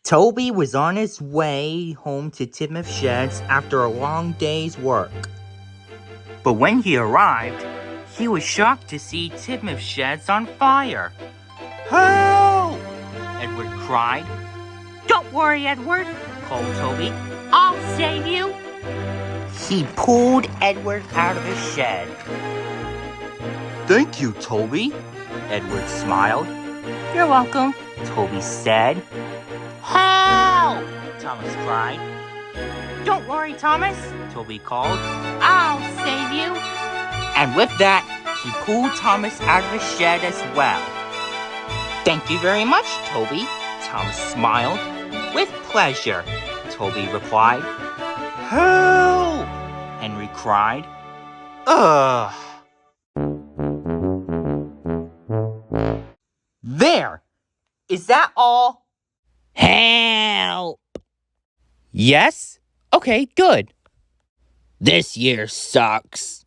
Toby was on his way home to Timoth's sheds after a long day's work. But when he arrived, he was shocked to see Timoth's sheds on fire. "Help!" Edward cried. "Don't worry, Edward," called Toby. "I'll save you." He pulled Edward out of his shed. "Thank you, Toby," Edward smiled. "You're welcome," Toby said. "Help!" Thomas cried. "Don't worry, Thomas," Toby called. "I'll save you." And with that, he pulled Thomas out of his shed as well. "Thank you very much, Toby," Thomas smiled. "With pleasure," Toby replied. "Help!" Henry cried. "Ugh!" There! Is that all? Help! Yes? Okay, good. This year sucks.